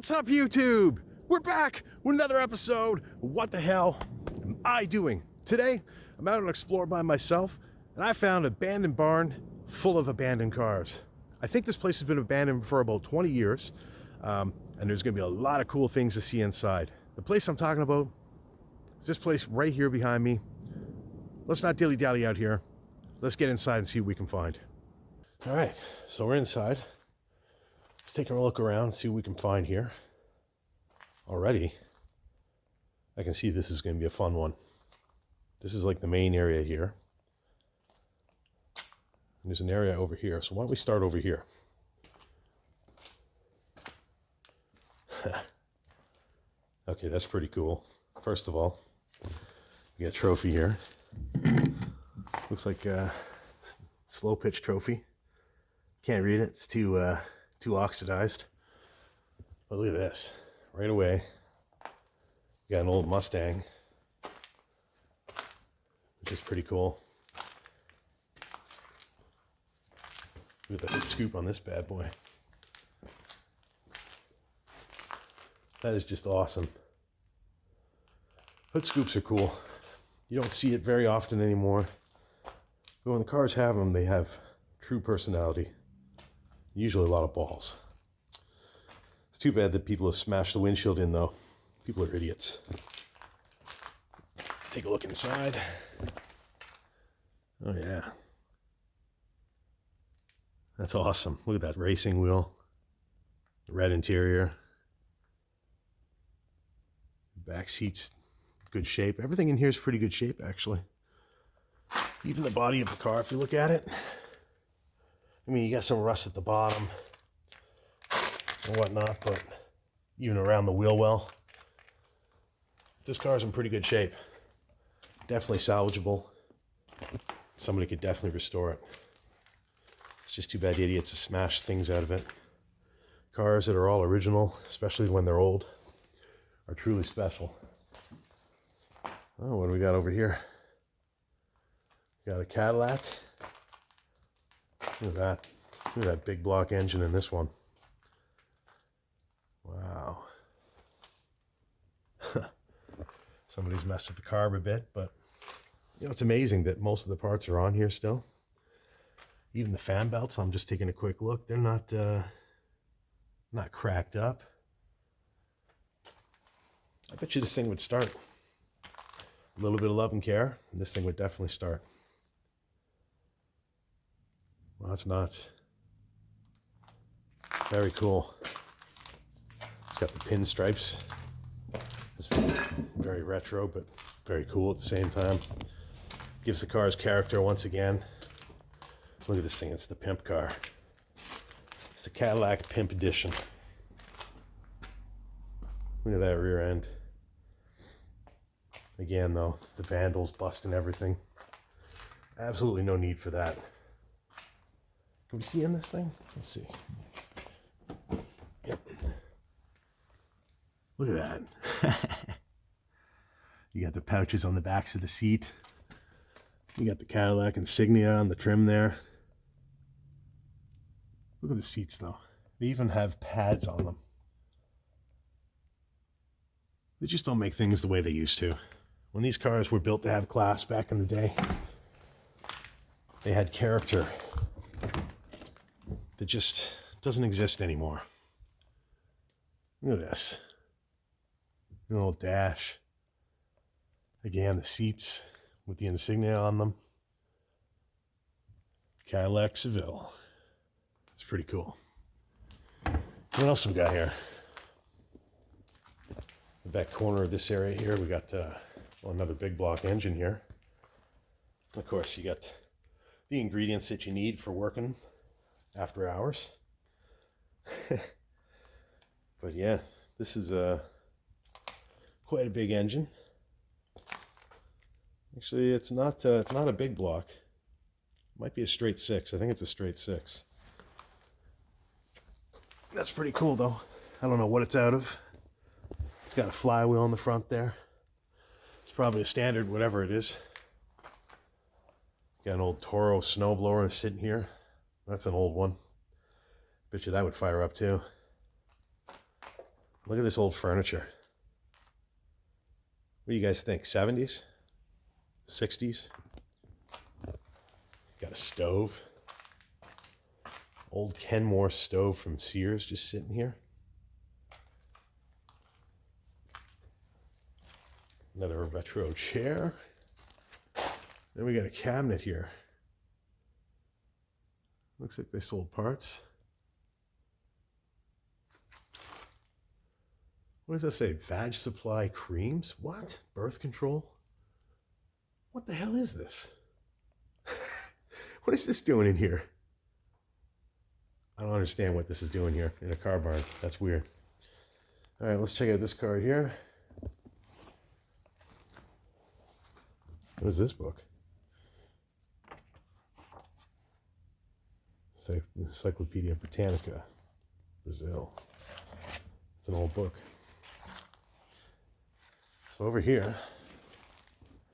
What's up, YouTube? We're back with another episode. What the hell am I doing? Today, I'm out on an explore by myself, and I found an abandoned barn full of abandoned cars. I think this place has been abandoned for about 20 years, and there's going to be a lot of cool things to see inside. The place I'm talking about is this place right here behind me. Let's not dilly-dally out here. Let's get inside and see what we can find. All right, so we're inside. Let's take a look around and see what we can find here. Already, I can see this is going to be a fun one. This is like the main area here. And there's an area over here. So why don't we start over here? Okay, that's pretty cool. First of all, we got a trophy here. Looks like a slow pitch trophy. Can't read it. It's too oxidized. But look at this. Right away, we got an old Mustang, which is pretty cool. Look at the hood scoop on this bad boy. That is just awesome. Hood scoops are cool. You don't see it very often anymore. But when the cars have them, they have true personality. Usually a lot of balls. It's too bad that people have smashed the windshield in, though. People are idiots. Take a look inside. Oh, yeah. That's awesome. Look at that racing wheel. The red interior. Back seat's good shape. Everything in here is pretty good shape, actually. Even the body of the car, if you look at it. I mean, you got some rust at the bottom and whatnot, but even around the wheel well. This car's in pretty good shape. Definitely salvageable. Somebody could definitely restore it. It's just too bad idiots have smashed things out of it. Cars that are all original, especially when they're old, are truly special. Oh, what do we got over here? We got a Cadillac. Look at that. Look at that big block engine in this one. Wow. Somebody's messed with the carb a bit, but you know, it's amazing that most of the parts are on here still. Even the fan belts, I'm just taking a quick look. They're not cracked up. I bet you this thing would start. A little bit of love and care, and this thing would definitely start. Well, that's nuts. Very cool. It's got the pinstripes. It's very retro, but very cool at the same time. Gives the car's character once again. Look at this thing. It's the pimp car. It's the Cadillac Pimp Edition. Look at that rear end. Again, though, the vandals busting everything. Absolutely no need for that. Can we see in this thing? Let's see. Yep. Look at that. You got the pouches on the backs of the seat. You got the Cadillac insignia on the trim there. Look at the seats, though. They even have pads on them. They just don't make things the way they used to. When these cars were built to have class back in the day, they had character that just doesn't exist anymore. Look at this. An old dash. Again, the seats with the insignia on them. Cadillac Seville. It's pretty cool. What else we got here? The back corner of this area here, we got another big block engine here. Of course, you got the ingredients that you need for working after hours. But yeah, this is quite a big engine. Actually, it's not a big block. It might be a straight 6. I think it's a straight 6. That's pretty cool, though. I don't know what it's out of. It's got a flywheel on the front there. It's probably a standard, whatever it is. Got an old Toro snowblower sitting here. That's an old one. Bet you that would fire up too. Look at this old furniture. What do you guys think? 70s? 60s? Got a stove. Old Kenmore stove from Sears just sitting here. Another retro chair. Then we got a cabinet here. Looks like they sold parts. What does that say? Vag Supply Creams? What? Birth control? What the hell is this? What is this doing in here? I don't understand what this is doing here in a car barn. That's weird. All right, let's check out this car here. What is this book? Encyclopedia Britannica, Brazil. It's an old book. So over here,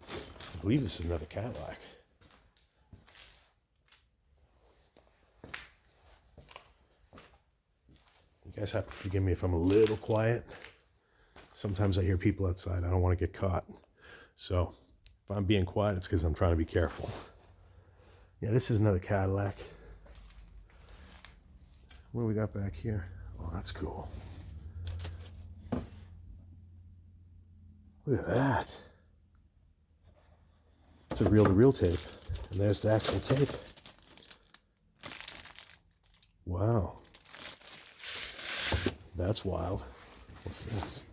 I believe this is another Cadillac. You guys have to forgive me if I'm a little quiet. Sometimes I hear people outside. I don't want to get caught. So if I'm being quiet, it's because I'm trying to be careful. Yeah, this is another Cadillac. What do we got back here? Oh, that's cool. Look at that. It's a reel-to-reel tape. And there's the actual tape. Wow. That's wild. What's this?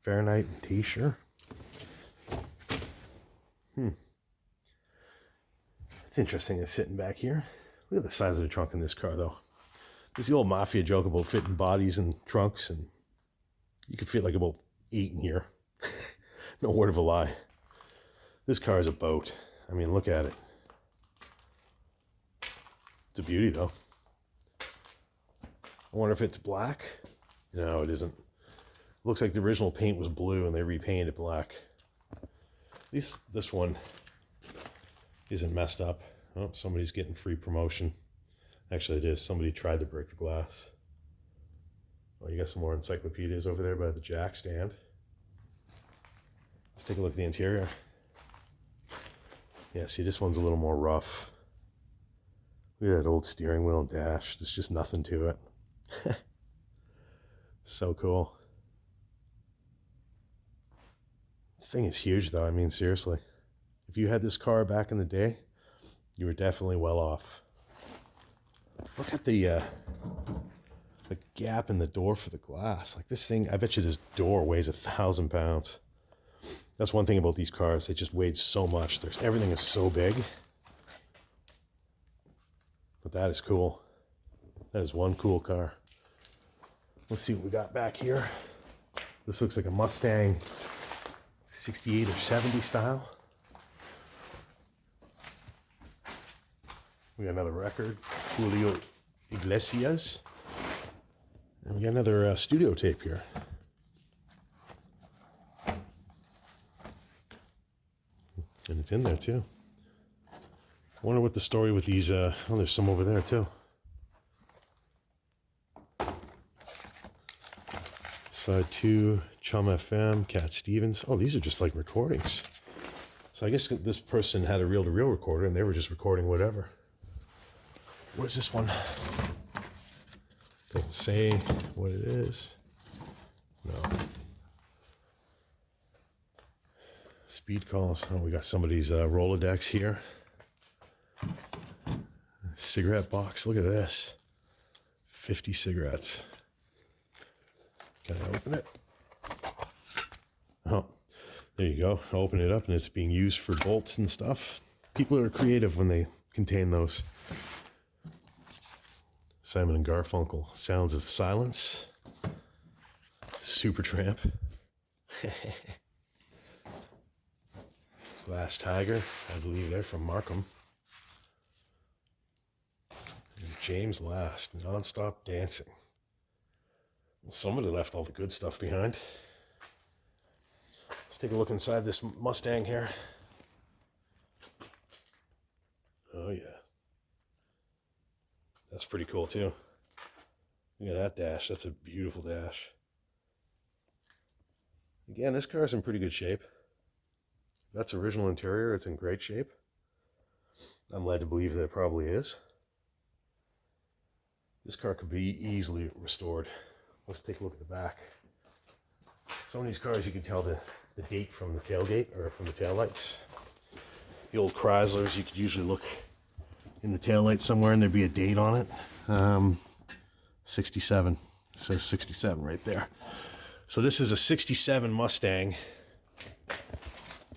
Fahrenheit and T-shirt. It's interesting. It's sitting back here. Look at the size of the trunk in this car, though. This is the old mafia joke about fitting bodies in trunks, and you could fit like about 8 in here. No word of a lie. This car is a boat. I mean, look at it. It's a beauty, though. I wonder if it's black. No, it isn't. Looks like the original paint was blue and they repainted it black. At least this one isn't messed up. Oh, somebody's getting free promotion. Actually, it is. Somebody tried to break the glass. Oh, you got some more encyclopedias over there by the jack stand. Let's take a look at the interior. Yeah, see, this one's a little more rough. Look at that old steering wheel and dash. There's just nothing to it. So cool. The thing is huge, though. I mean, seriously. If you had this car back in the day, you were definitely well off. Look at the gap in the door for the glass. Like this thing, I bet you this door weighs 1,000 pounds. That's one thing about these cars. They just weighed so much. Everything is so big. But that is cool. That is one cool car. Let's see what we got back here. This looks like a Mustang 68 or 70 style. We got another record, Julio Iglesias. And we got another studio tape here. And it's in there too. I wonder what the story with these, oh, there's some over there too. Side 2, Chum FM, Cat Stevens. Oh, these are just like recordings. So I guess this person had a reel-to-reel recorder and they were just recording whatever. What is this one? Doesn't say what it is. No. Speed calls. Oh, we got somebody's Rolodex here. Cigarette box. Look at this. 50 cigarettes. Can I open it? Oh, there you go. I open it up and it's being used for bolts and stuff. People are creative when they contain those. Simon and Garfunkel, Sounds of Silence. Supertramp. Glass Tiger, I believe they're from Markham. And James Last, Non-Stop Dancing. Well, somebody left all the good stuff behind. Let's take a look inside this Mustang here. Oh yeah. That's pretty cool too. Look at that dash. That's a beautiful dash. Again, this car's in pretty good shape. That's original interior. It's in great shape. I'm led to believe that it probably is. This car could be easily restored. Let's take a look at the back. Some of these cars you can tell the date from the tailgate or from the taillights. The old Chryslers, you could usually look in the taillight somewhere and there'd be a date on it. 67. It says 67 right there. So this is a 67 Mustang.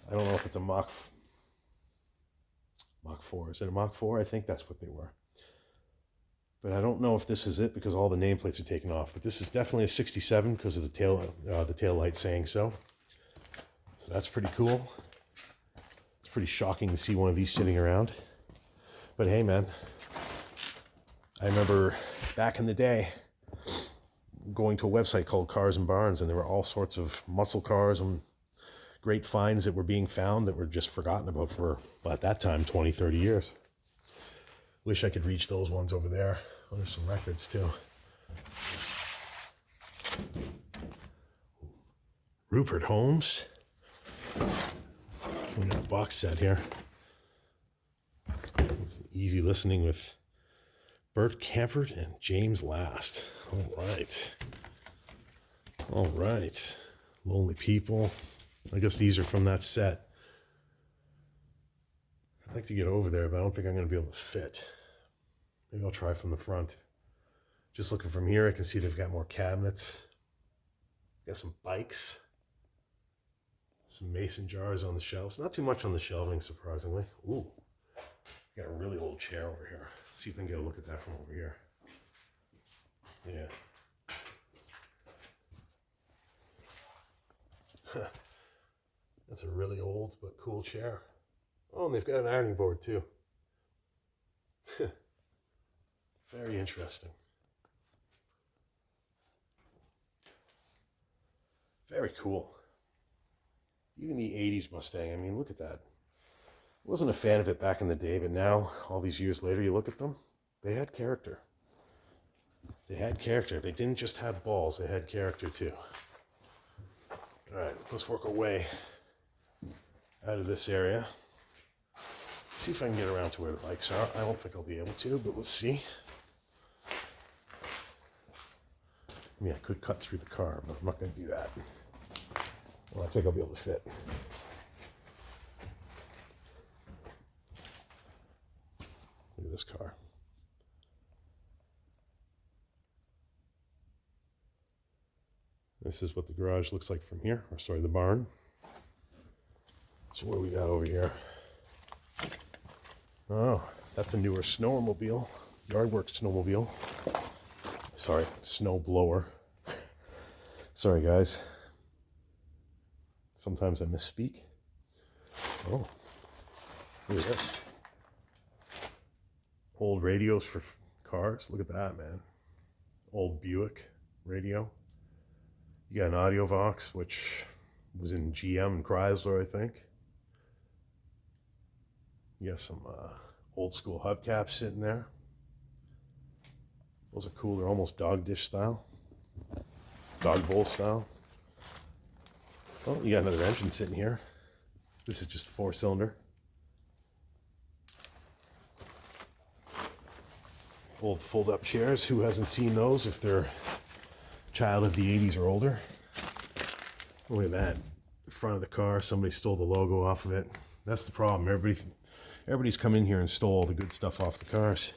I don't know if it's a Mach 4. Is it a Mach 4? I think that's what they were. But I don't know if this is it because all the nameplates are taken off. But this is definitely a 67 because of the tail light saying so. So that's pretty cool. It's pretty shocking to see one of these sitting around. But hey, man, I remember back in the day going to a website called Cars and Barns, and there were all sorts of muscle cars and great finds that were being found that were just forgotten about for, well, at that time, 20, 30 years. Wish I could reach those ones over there. Oh, there's some records too. Rupert Holmes. We got a box set here. It's easy listening with Bert Kaempert and James Last. All right. All right. Lonely People. I guess these are from that set. I'd like to get over there, but I don't think I'm going to be able to fit. Maybe I'll try from the front. Just looking from here, I can see they've got more cabinets. Got some bikes. Some mason jars on the shelves. Not too much on the shelving, surprisingly. Ooh. Got a really old chair over here. Let's see if I can get a look at that from over here. Yeah. That's a really old but cool chair. Oh, and they've got an ironing board too. Very interesting. Very cool. Even the 80s Mustang, I mean, look at that. I wasn't a fan of it back in the day, but now, all these years later, you look at them, they had character. They had character. They didn't just have balls, they had character too. All right, let's work our way out of this area. See if I can get around to where the bikes are. I don't think I'll be able to, but let's see. I mean, I could cut through the car, but I'm not going to do that. Well, I think I'll be able to fit. Look at this car. This is what the garage looks like from here. Or sorry, the barn. So what do we got over here? Oh, that's a newer snowmobile. Yardworks snowmobile. Sorry, snow blower. Sorry, guys. Sometimes I misspeak. Oh, look at this. Old radios for cars. Look at that, man. Old Buick radio. You got an audio Vox, which was in GM and Chrysler, I think. You got some old school hubcaps sitting there. Those are cool. They're almost dog dish style. Dog bowl style. Oh, you got another engine sitting here. This is just a 4-cylinder. Old fold-up chairs. Who hasn't seen those if they're a child of the 80s or older? Look at that. The front of the car, somebody stole the logo off of it. That's the problem. Everybody's come in here and stole all the good stuff off the cars.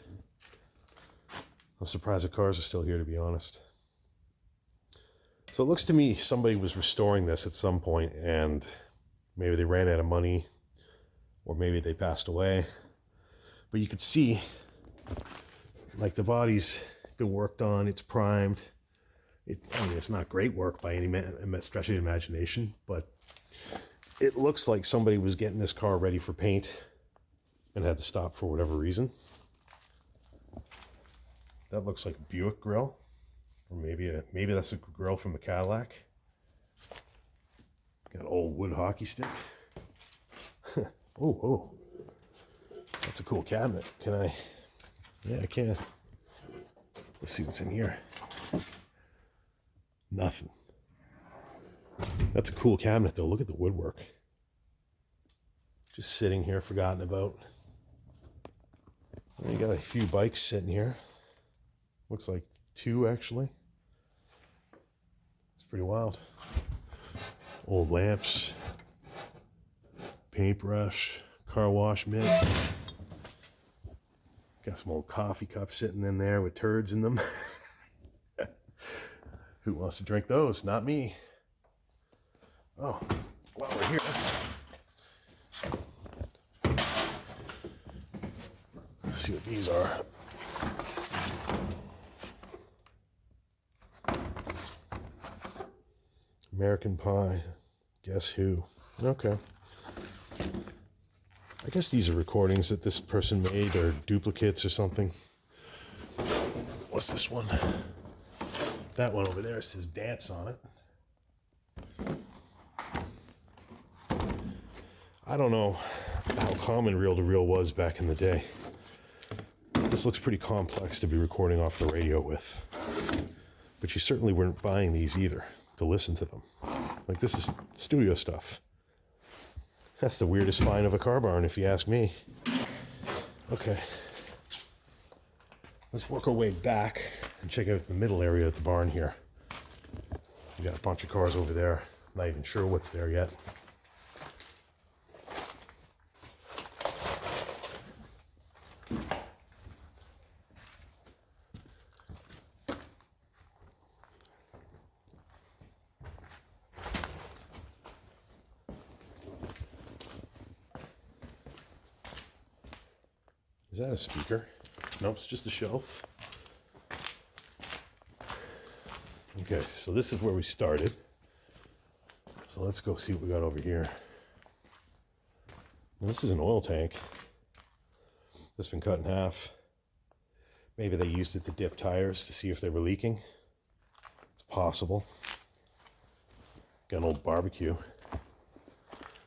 I'm surprised the cars are still here, to be honest. So it looks to me somebody was restoring this at some point and maybe they ran out of money or maybe they passed away. But you could see, like, the body's been worked on, it's primed. I mean, it's not great work by any stretch of the imagination, but it looks like somebody was getting this car ready for paint and had to stop for whatever reason. That looks like a Buick grill, or maybe that's a grill from a Cadillac. Got an old wood hockey stick. Oh, That's a cool cabinet. Can I? Yeah, I can. Let's see what's in here. Nothing. That's a cool cabinet, though. Look at the woodwork. Just sitting here, forgotten about. And you got a few bikes sitting here. Looks like 2, actually. It's pretty wild. Old lamps. Paintbrush. Car wash mitt. Got some old coffee cups sitting in there with turds in them. Who wants to drink those? Not me. Oh, while we're here, let's see what these are. American Pie. Guess who? Okay. I guess these are recordings that this person made, or duplicates or something. What's this one? That one over there says dance on it. I don't know how common reel-to-reel was back in the day. This looks pretty complex to be recording off the radio with. But you certainly weren't buying these either to listen to them. Like, this is studio stuff. That's the weirdest find of a car barn, if you ask me. Okay. Let's work our way back and check out the middle area of the barn here. We got a bunch of cars over there. Not even sure what's there yet. Is that a speaker? Nope, it's just a shelf. Okay, so this is where we started. So let's go see what we got over here. Well, this is an oil tank that's been cut in half. Maybe they used it to dip tires to see if they were leaking. It's possible. Got an old barbecue.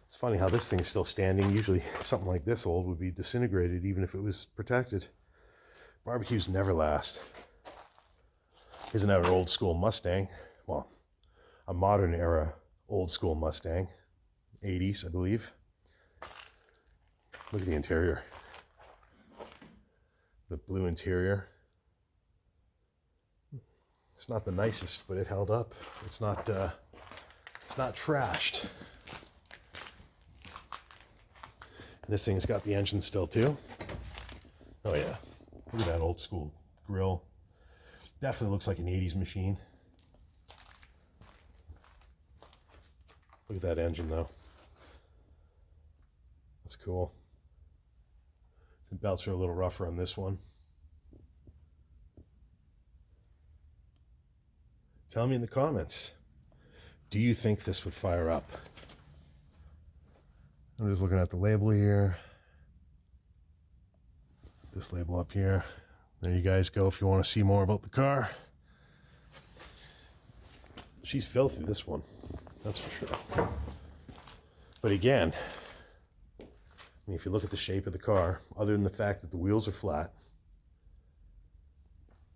It's funny how this thing's still standing. Usually something like this old would be disintegrated even if it was protected. Barbecues never last. Here's another old school Mustang. Well, a modern era old school Mustang. 80s, I believe. Look at the interior. The blue interior. It's not the nicest, but it held up. It's not trashed. And this thing's got the engine still too. Oh yeah, look at that old school grill. Definitely looks like an 80s machine. Look at that engine though. That's cool. The belts are a little rougher on this one. Tell me in the comments, do you think this would fire up? I'm just looking at the label here. This label up here. There you guys go if you want to see more about the car. She's filthy, this one. That's for sure. But again, I mean, if you look at the shape of the car, other than the fact that the wheels are flat,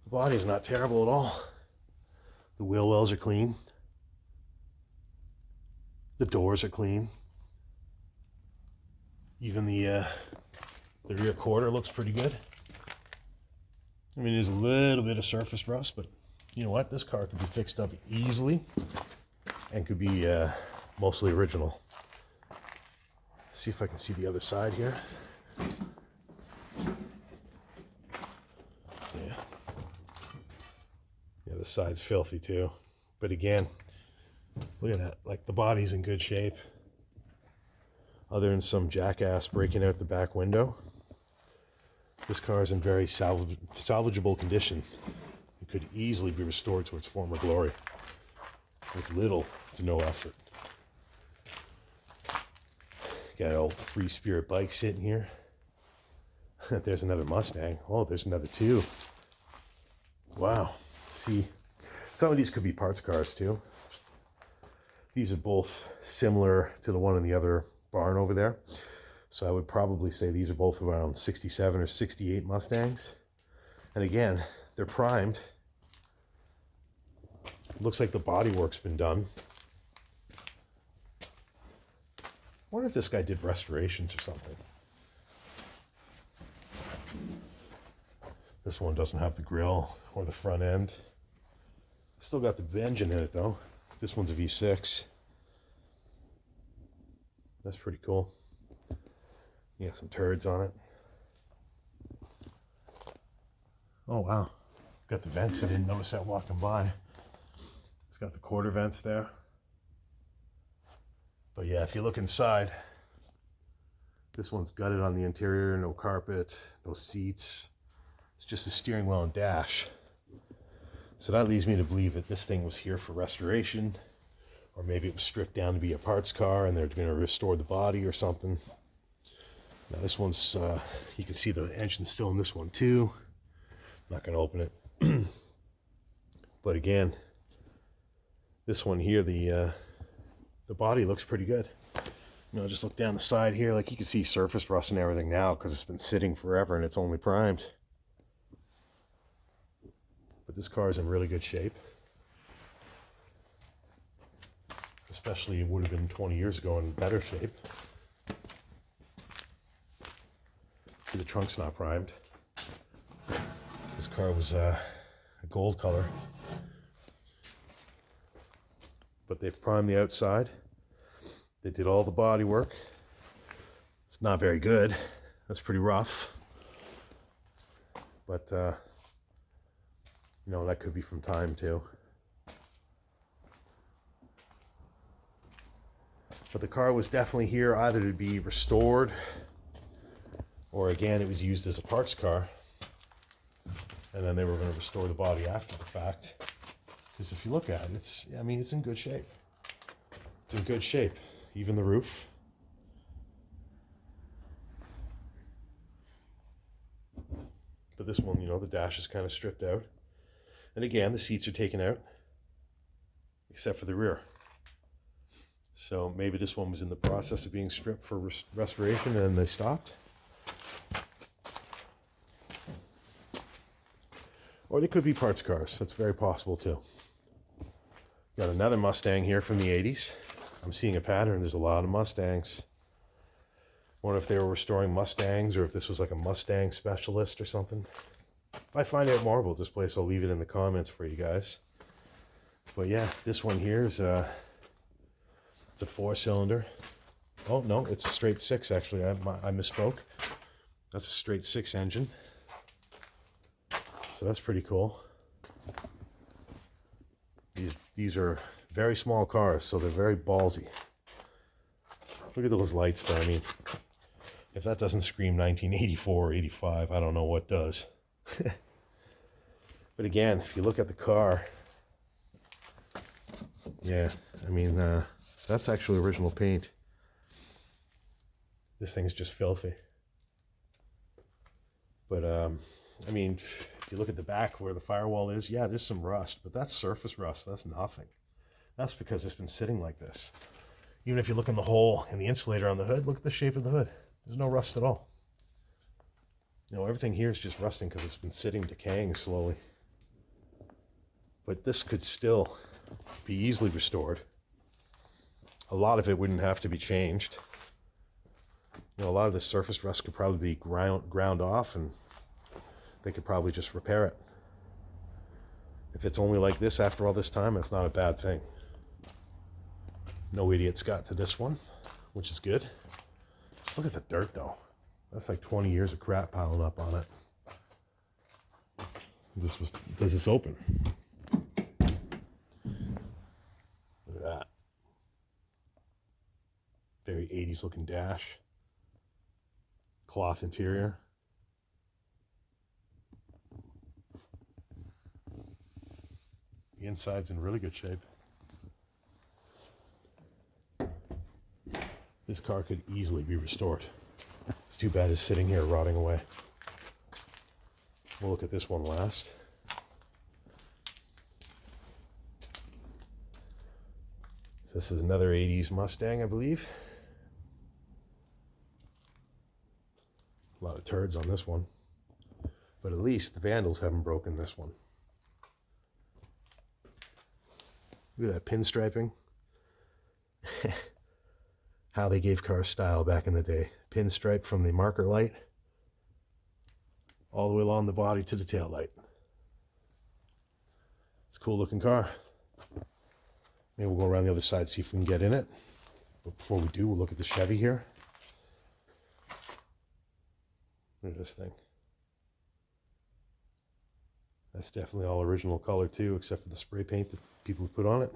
the body is not terrible at all. The wheel wells are clean. The doors are clean. Even the rear quarter looks pretty good. I mean, there's a little bit of surface rust, but you know what? This car could be fixed up easily and could be mostly original. See if I can see the other side here. Yeah. Yeah, this side's filthy too. But again, look at that. Like, the body's in good shape. Other than some jackass breaking out the back window, this car is in very salvageable condition. It could easily be restored to its former glory with little to no effort. Got an old Free Spirit bike sitting here. There's another Mustang. Oh, there's another 2. Wow. See, some of these could be parts cars too. These are both similar to the one in the other barn over there. So I would probably say these are both around 67 or 68 Mustangs. And again, they're primed. Looks like the bodywork's been done. I wonder if this guy did restorations or something. This one doesn't have the grill or the front end. Still got the engine in it though. This one's a V6. That's pretty cool. You got some turds on it. Oh wow. Got the vents. I didn't notice that walking by. It's got the quarter vents there. But yeah, if you look inside, this one's gutted on the interior. No carpet, no seats. It's just a steering wheel and dash. So that leads me to believe that this thing was here for restoration, or maybe it was stripped down to be a parts car and they're going to restore the body or something. Now this one's, you can see the engine still in this one too. I'm not going to open it. But again, this one here, the body looks pretty good. You know, just look down the side here, like you can see surface rust and everything now because it's been sitting forever and it's only primed. But this car is in really good shape. Especially it would have been 20 years ago in better shape. See, the trunk's not primed. This car was a gold color. But they've primed the outside. They did all the body work. It's not very good. That's pretty rough. But you know, that could be from time too. But the car was definitely here either to be restored, or again, it was used as a parts car. And then they were going to restore the body after the fact. Because if you look at it, it's in good shape. It's in good shape. Even the roof. But this one, you know, the dash is kind of stripped out. And again, the seats are taken out, except for the rear. So maybe this one was in the process of being stripped for restoration and they stopped. Or they could be parts cars. That's very possible too. Got another Mustang here from the 80s. I'm seeing a pattern. There's a lot of Mustangs. Wonder if they were restoring Mustangs or if this was like a Mustang specialist or something. If I find out more about this place, I'll leave it in the comments for you guys. But yeah, this one here is it's a 4-cylinder. Oh no, it's a straight 6 actually. I misspoke. That's a straight 6 engine. So that's pretty cool. These are very small cars, so they're very ballsy. Look at those lights though. I mean, if that doesn't scream 1984 or 85, I don't know what does. But again, if you look at the car, yeah, I mean, that's actually original paint. This thing's just filthy. But, I mean, if you look at the back where the firewall is, yeah, there's some rust, but that's surface rust. That's nothing. That's because it's been sitting like this. Even if you look in the hole in the insulator on the hood, look at the shape of the hood. There's no rust at all. You know, everything here is just rusting because it's been sitting, decaying slowly. But this could still be easily restored. A lot of it wouldn't have to be changed. You know, a lot of the surface rust could probably be ground off and they could probably just repair it. If it's only like this after all this time, it's not a bad thing. No idiots got to this one, which is good. Just look at the dirt though. That's like 20 years of crap piling up on it. Does this open? Look at that. Very 80s looking dash. Cloth interior. The inside's in really good shape. This car could easily be restored. It's too bad it's sitting here rotting away. We'll look at this one last. So this is another 80s Mustang, I believe. turds on this one. But at least the vandals haven't broken this one. Look at that pinstriping. How they gave cars style back in the day. Pinstripe from the marker light all the way along the body to the tail light. It's a cool looking car. Maybe we'll go around the other side, see if we can get in it. But before we do, we'll look at the Chevy here. Look at this thing. That's definitely all original color too, except for the spray paint that people have put on it.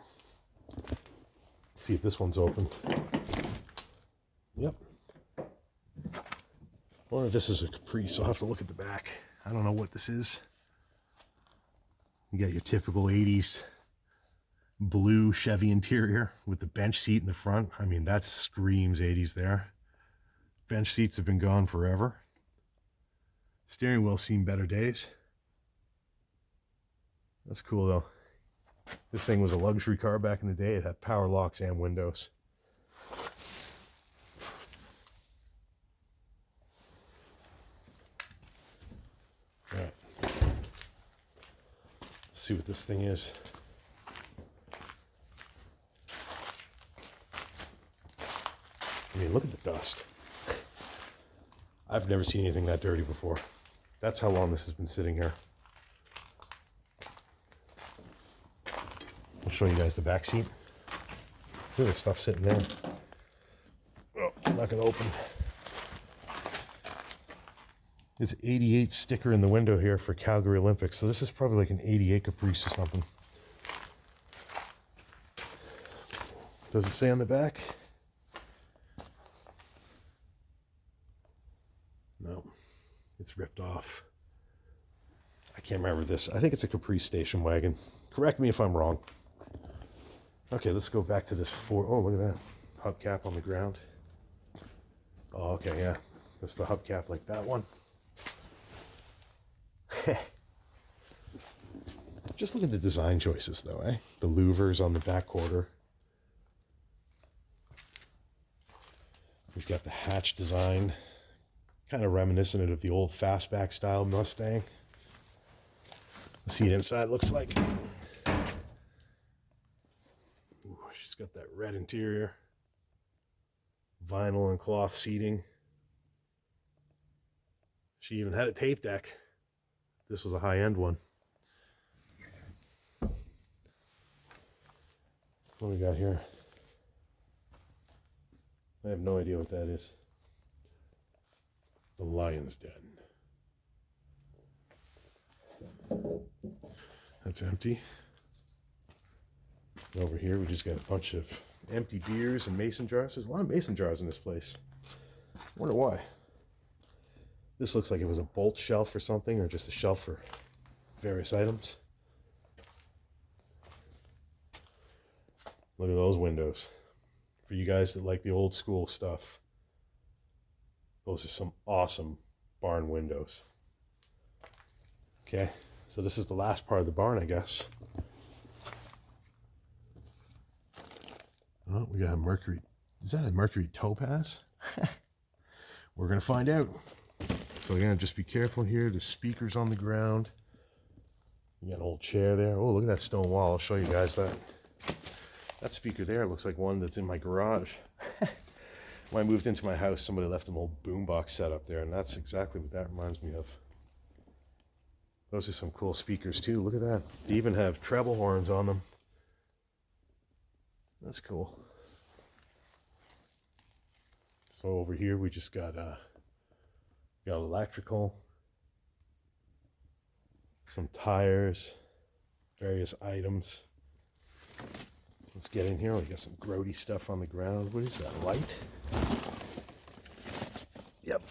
Let's see if this one's open. Yep. Or this is a Capri, so I'll have to look at the back. I don't know what this is. You got your typical 80s blue Chevy interior with the bench seat in the front. I mean, that screams 80s there. Bench seats have been gone forever. Steering wheel's seen better days. That's cool though. This thing was a luxury car back in the day. It had power locks and windows. All right. Let's see what this thing is. I mean, look at the dust. I've never seen anything that dirty before. That's how long this has been sitting here. I'll show you guys the back seat. Look at the stuff sitting there. Oh, it's not going to open. It's 88 sticker in the window here for Calgary Olympics. So this is probably like an 88 Caprice or something. Does it say on the back? No, it's ripped off. I can't remember this. I think it's a Caprice station wagon. Correct me if I'm wrong. Okay, let's go back to this Ford. Oh, look at that. Hubcap on the ground. Oh, okay, yeah. That's the hubcap like that one. Just look at the design choices though, eh? The louvers on the back quarter. We've got the hatch design. Kind of reminiscent of the old fastback style Mustang. Let's see what inside looks like. Ooh, she's got that red interior. Vinyl and cloth seating. She even had a tape deck. This was a high-end one. What do we got here? I have no idea what that is. The Lion's Den. That's empty. Over here we just got a bunch of empty beers and mason jars. There's a lot of mason jars in this place. I wonder why. This looks like it was a bolt shelf or something, or just a shelf for various items. Look at those windows. For you guys that like the old school stuff, those are some awesome barn windows. Okay, so this is the last part of the barn, I guess. Oh, we got a Mercury. Is that a Mercury Topaz? We're going to find out. So we're going to just be careful here. The speakers on the ground. You got an old chair there. Oh, look at that stone wall. I'll show you guys that. That speaker there looks like one that's in my garage. When I moved into my house, somebody left an old boombox set up there, and that's exactly what that reminds me of. Those are some cool speakers too. Look at that. They even have treble horns on them. That's cool. So over here we just got electrical, some tires, various items. Let's get in here. We got some grody stuff on the ground. What is that, light? Yep.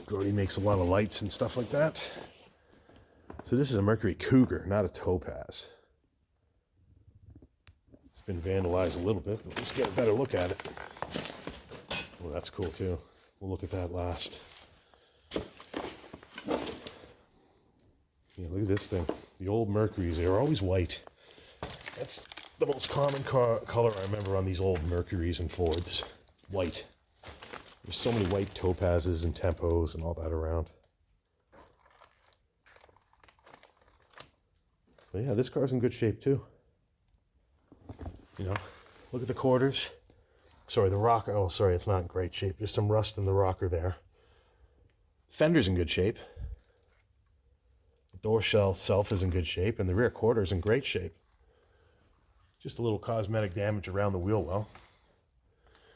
Grody makes a lot of lights and stuff like that. So this is a Mercury Cougar, not a Topaz. It's been vandalized a little bit, but let's get a better look at it. Well, that's cool too. We'll look at that last. Yeah, look at this thing. The old Mercurys, they were always white. That's the most common color I remember on these old Mercurys and Fords. White. There's so many white Topazes and Tempos and all that around. But yeah, this car's in good shape too. You know, look at the quarters. Sorry, the rocker. Oh, sorry, it's not in great shape. There's some rust in the rocker there. Fender's in good shape. The door shell itself is in good shape, and the rear quarter is in great shape. Just a little cosmetic damage around the wheel well.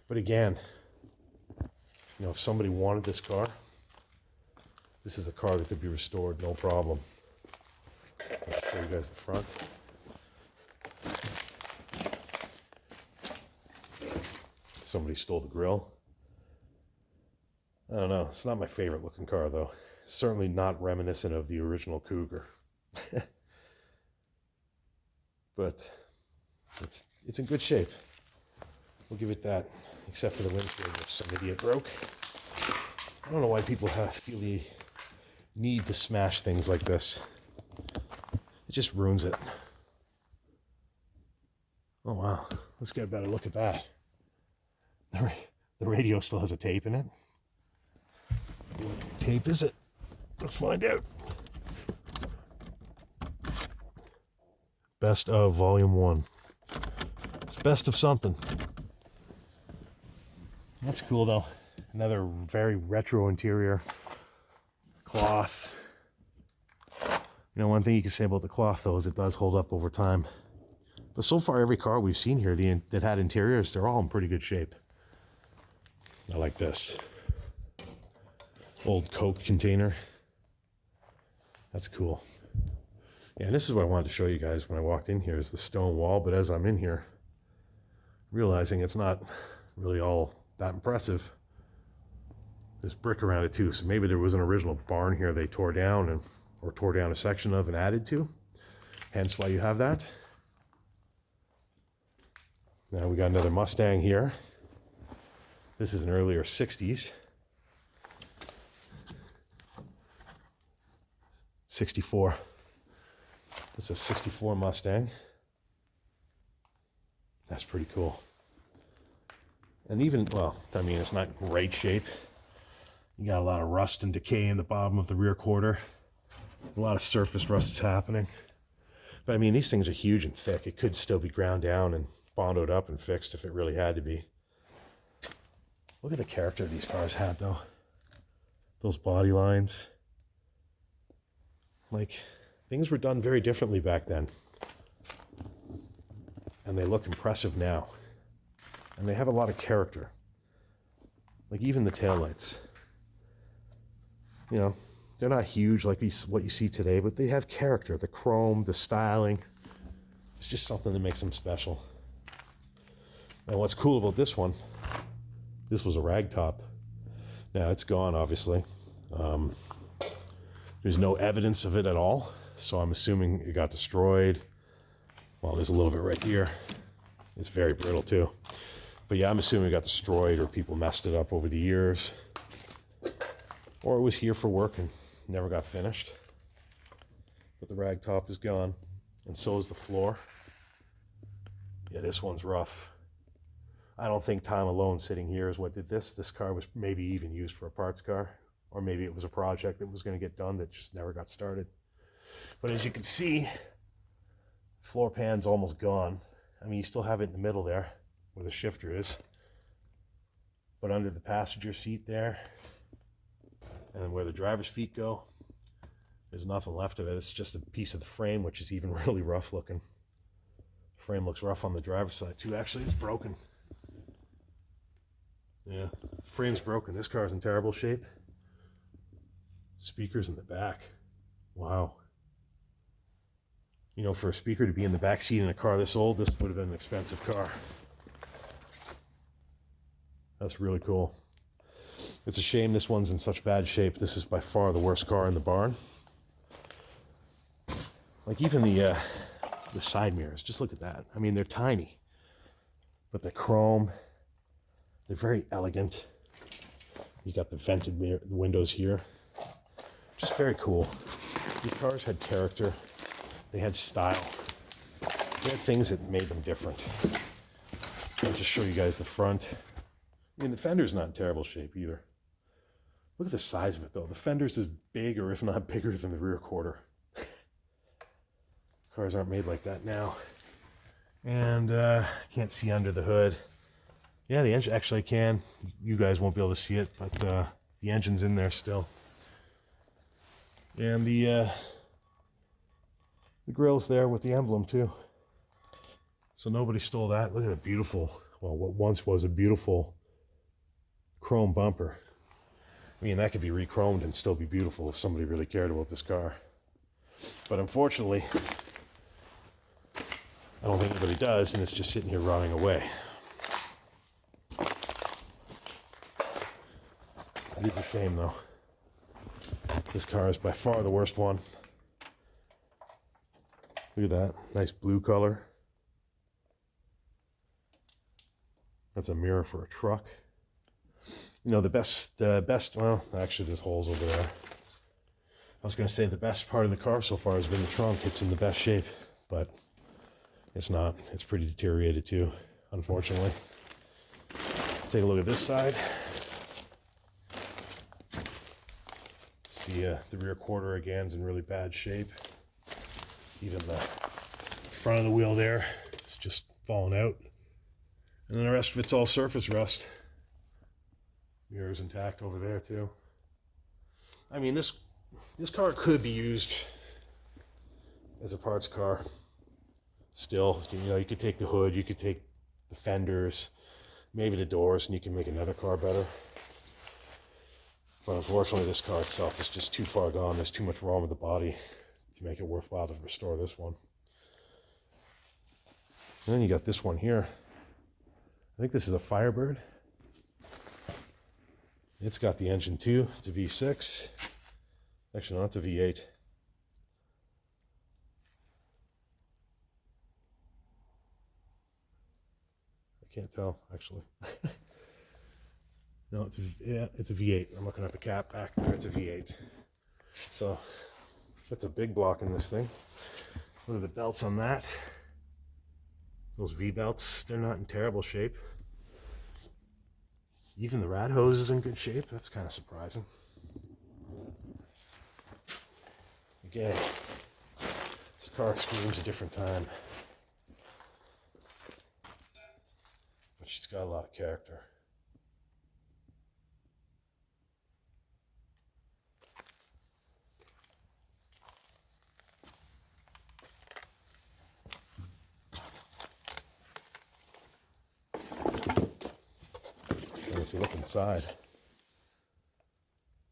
But again, you know, if somebody wanted this car, this is a car that could be restored, no problem. I'll show you guys the front. Somebody stole the grill. I don't know. It's not my favorite looking car, though. It's certainly not reminiscent of the original Cougar. But it's in good shape. We'll give it that, except for the windshield, which some idiot broke. I don't know why people feel the need to smash things like this. It just ruins it. Oh, wow. Let's get a better look at that. The radio still has a tape in it. What tape is it? Let's find out. Best of Volume 1. It's best of something. That's cool, though. Another very retro interior. Cloth. You know, one thing you can say about the cloth, though, is it does hold up over time. But so far, every car we've seen here that had interiors, they're all in pretty good shape. I like this. Old Coke container. That's cool. Yeah, and this is what I wanted to show you guys when I walked in here, is the stone wall. But as I'm in here, realizing it's not really all that impressive. There's brick around it too, so maybe there was an original barn here they tore down or tore down a section of and added to. Hence why you have that. Now we got another Mustang here. This is an earlier 60s. 64. This is a 64 Mustang. That's pretty cool. And even, well, I mean, it's not great shape. You got a lot of rust and decay in the bottom of the rear quarter. A lot of surface rust is happening. But I mean, these things are huge and thick. It could still be ground down and bondoed up and fixed if it really had to be. Look at the character these cars had, though. Those body lines. Like, things were done very differently back then. And they look impressive now. And they have a lot of character. Like, even the taillights. You know, they're not huge like what you see today, but they have character. The chrome, the styling. It's just something that makes them special. And what's cool about this one, this was a ragtop. Now, it's gone, obviously. There's no evidence of it at all, so I'm assuming it got destroyed. Well, there's a little bit right here. It's very brittle, too. But yeah, I'm assuming it got destroyed or people messed it up over the years. Or it was here for work and never got finished. But the ragtop is gone, and so is the floor. Yeah, this one's rough. I don't think time alone sitting here is what did this. This car was maybe even used for a parts car, or maybe it was a project that was going to get done that just never got started. But as you can see, floor pan's almost gone. I mean, you still have it in the middle there where the shifter is. But under the passenger seat there, and where the driver's feet go, there's nothing left of it. It's just a piece of the frame, which is even really rough looking. The frame looks rough on the driver's side too. Actually, it's broken. Yeah, frame's broken. This car's in terrible shape. Speakers in the back. Wow. You know, for a speaker to be in the back seat in a car this old, this would have been an expensive car. That's really cool. It's a shame this one's in such bad shape. This is by far the worst car in the barn. Like even the side mirrors, just look at that. I mean, they're tiny, but the chrome, they're very elegant. You got the vented mirror, the windows here. Just very cool. These cars had character. They had style. They had things that made them different. I'll just show you guys the front. I mean, the fender's not in terrible shape either. Look at the size of it, though. The fender's as big, or if not bigger, than the rear quarter. Cars aren't made like that now. And can't see under the hood. Yeah, the engine, actually I can. You guys won't be able to see it, but the engine's in there still. And the grill's there with the emblem too. So nobody stole that. Look at the beautiful, well, what once was a beautiful chrome bumper. I mean, that could be re-chromed and still be beautiful if somebody really cared about this car. But unfortunately, I don't think anybody does, and it's just sitting here rotting away. It is a shame, though. This car is by far the worst one. Look at that. Nice blue color. That's a mirror for a truck. You know, the best, well, actually there's holes over there. I was going to say the best part of the car so far has been the trunk. It's in the best shape, but it's not. It's pretty deteriorated too, unfortunately. Take a look at this side. See the rear quarter again is in really bad shape. Even the front of the wheel there, it's just falling out. And then the rest of it's all surface rust. Mirror's intact over there too. I mean, this car could be used as a parts car. Still, you know, you could take the hood, you could take the fenders, maybe the doors, and you can make another car better. But unfortunately, this car itself is just too far gone. There's too much wrong with the body to make it worthwhile to restore this one. And then you got this one here. I think this is a Firebird. It's got the engine too. It's a V6. Actually, no, it's a V8. I can't tell, actually. No, it's a V8. I'm looking at the cap back there. It's a V8. So that's a big block in this thing. What are the belts on that? Those V belts, they're not in terrible shape. Even the rad hose is in good shape. That's kind of surprising. Again, this car screams a different time. But she's got a lot of character. And if you look inside,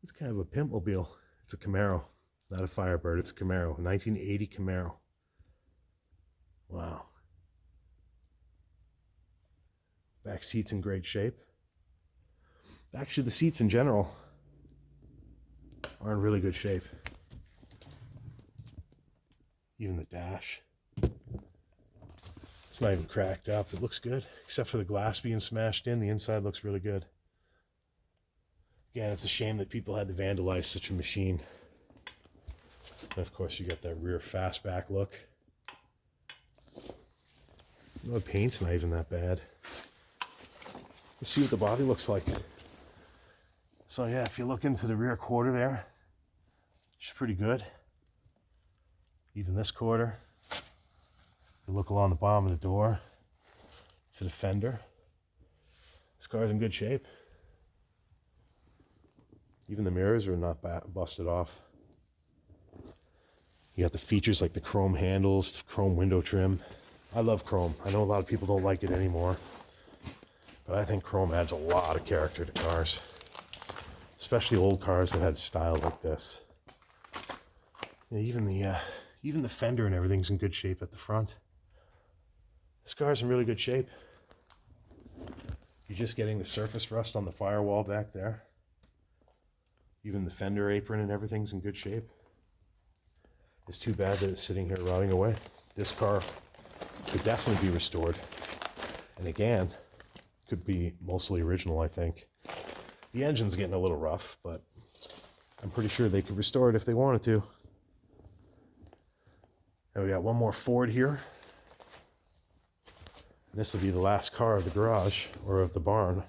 it's kind of a pimpmobile. It's a Camaro, not a Firebird. It's a Camaro, 1980 Camaro. Wow. Back seat's in great shape. Actually, the seats in general are in really good shape. Even the dash. It's not even cracked up. It looks good, except for the glass being smashed in. The inside looks really good. Again, it's a shame that people had to vandalize such a machine. And of course, you got that rear fastback look. The paint's not even that bad. Let's see what the body looks like. So yeah, if you look into the rear quarter there, it's pretty good. Even this quarter. You look along the bottom of the door to the fender. This car's in good shape. Even the mirrors are not busted off. You got the features like the chrome handles, the chrome window trim. I love chrome. I know a lot of people don't like it anymore, but I think chrome adds a lot of character to cars, especially old cars that had style like this. Yeah, even the fender and everything's in good shape at the front. This car's in really good shape. You're just getting the surface rust on the firewall back there. Even the fender apron and everything's in good shape. It's too bad that it's sitting here rotting away. This car could definitely be restored. And again, could be mostly original, I think. The engine's getting a little rough, but I'm pretty sure they could restore it if they wanted to. And we got one more Ford here. And this will be the last car of the garage, or of the barn.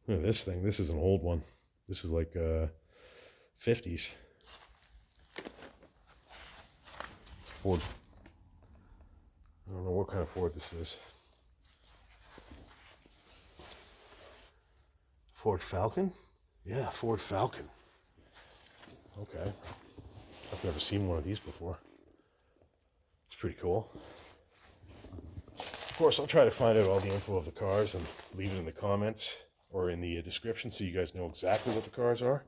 Look at this thing. This is an old one. This is like 50s. Ford. I don't know what kind of Ford this is. Ford Falcon? Yeah, Ford Falcon. Okay. I've never seen one of these before. It's pretty cool. Of course, I'll try to find out all the info of the cars and leave it in the comments or in the description so you guys know exactly what the cars are.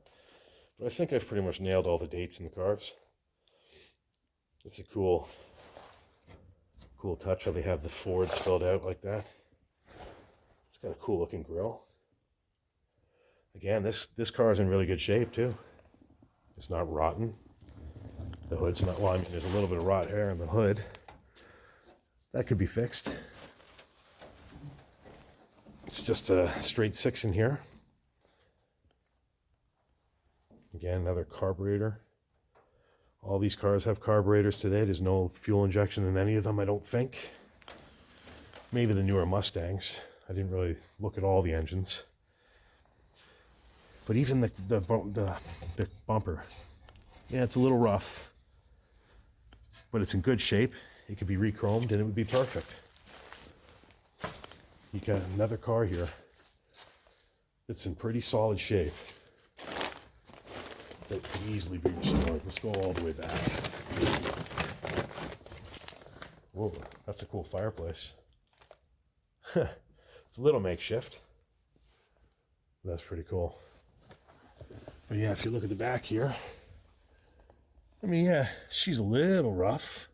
But I think I've pretty much nailed all the dates in the cars. It's a cool touch how they have the Ford spelled out like that. It's got a cool looking grille. Again, this car is in really good shape too. It's not rotten. The hood's not, well, I mean, there's a little bit of rot hair in the hood. That could be fixed. It's just a straight 6 in here. Again, another carburetor. All these cars have carburetors today. There's no fuel injection in any of them, I don't think. Maybe the newer Mustangs. I didn't really look at all the engines. But even the bumper, yeah, it's a little rough, but it's in good shape. It could be re-chromed and it would be perfect. You got another car here that's in pretty solid shape that could easily be restored. Let's go all the way back. Whoa, that's a cool fireplace. It's a little makeshift. That's pretty cool. But yeah, if you look at the back here, I mean, yeah, she's a little rough.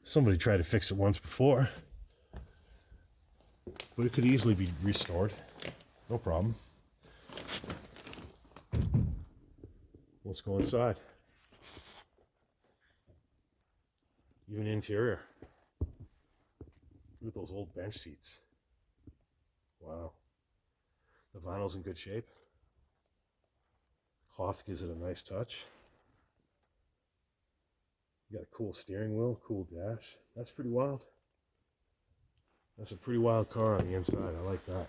Somebody tried to fix it once before, but it could easily be restored. No problem. Let's go inside. Even interior. Look at those old bench seats. Wow. The vinyl's in good shape. Cloth gives it a nice touch. You got a cool steering wheel, cool dash. That's pretty wild. That's a pretty wild car on the inside. I like that.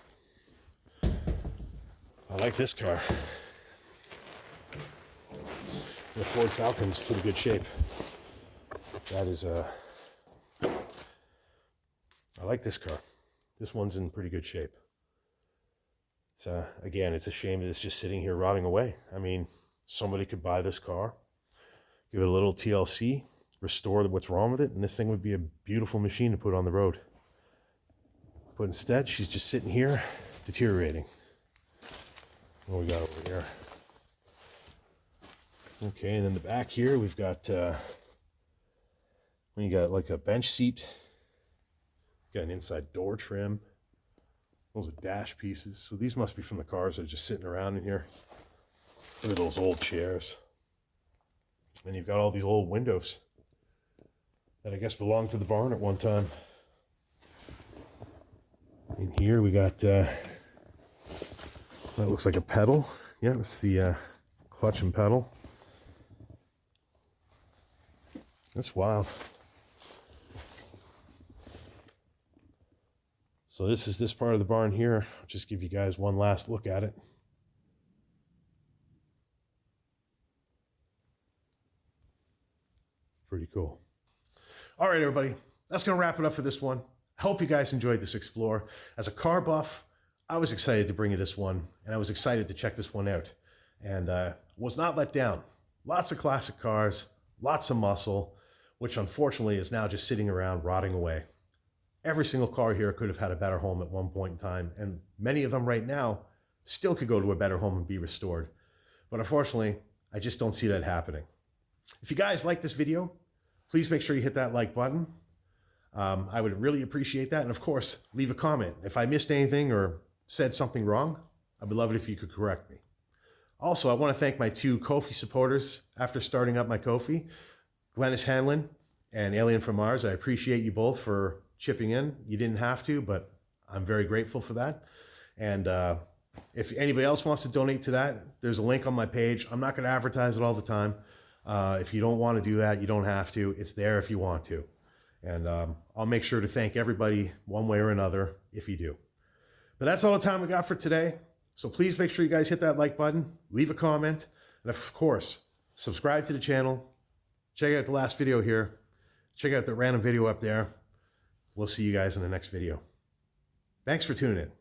I like this car. The Ford Falcon's pretty good shape. That is I like this car. This one's in pretty good shape. It's again, it's a shame that it's just sitting here rotting away. I mean, somebody could buy this car, give it a little TLC, restore what's wrong with it, and this thing would be a beautiful machine to put on the road. But instead, she's just sitting here, deteriorating. What we got over here? Okay, and in the back here, we've got, you got like a bench seat, got an inside door trim. Those are dash pieces. So these must be from the cars that are just sitting around in here. Look at those old chairs. And you've got all these old windows that I guess belonged to the barn at one time. In here we got, that looks like a pedal. Yeah, it's the clutch and pedal. That's wild. So this is this part of the barn here. I'll just give you guys one last look at it. Pretty cool. All right, everybody, that's going to wrap it up for this one. I hope you guys enjoyed this explore. As a car buff, I was excited to bring you this one, and I was excited to check this one out, and was not let down. Lots of classic cars, lots of muscle, which unfortunately is now just sitting around rotting away. Every single car here could have had a better home at one point in time, and many of them right now still could go to a better home and be restored. But unfortunately, I just don't see that happening. If you guys like this video, please make sure you hit that like button. I would really appreciate that. And of course, leave a comment. If I missed anything or said something wrong, I would love it if you could correct me. Also, I want to thank my 2 Ko-fi supporters after starting up my Ko-fi, Glennis Hanlon and Alien from Mars. I appreciate you both for chipping in. You didn't have to, but I'm very grateful for that. And if anybody else wants to donate to that, there's a link on my page. I'm not going to advertise it all the time. If you don't want to do that, you don't have to. It's there if you want to. And I'll make sure to thank everybody one way or another if you do. But that's all the time we got for today. So please make sure you guys hit that like button, leave a comment, and of course, subscribe to the channel. Check out the last video here. Check out the random video up there. We'll see you guys in the next video. Thanks for tuning in.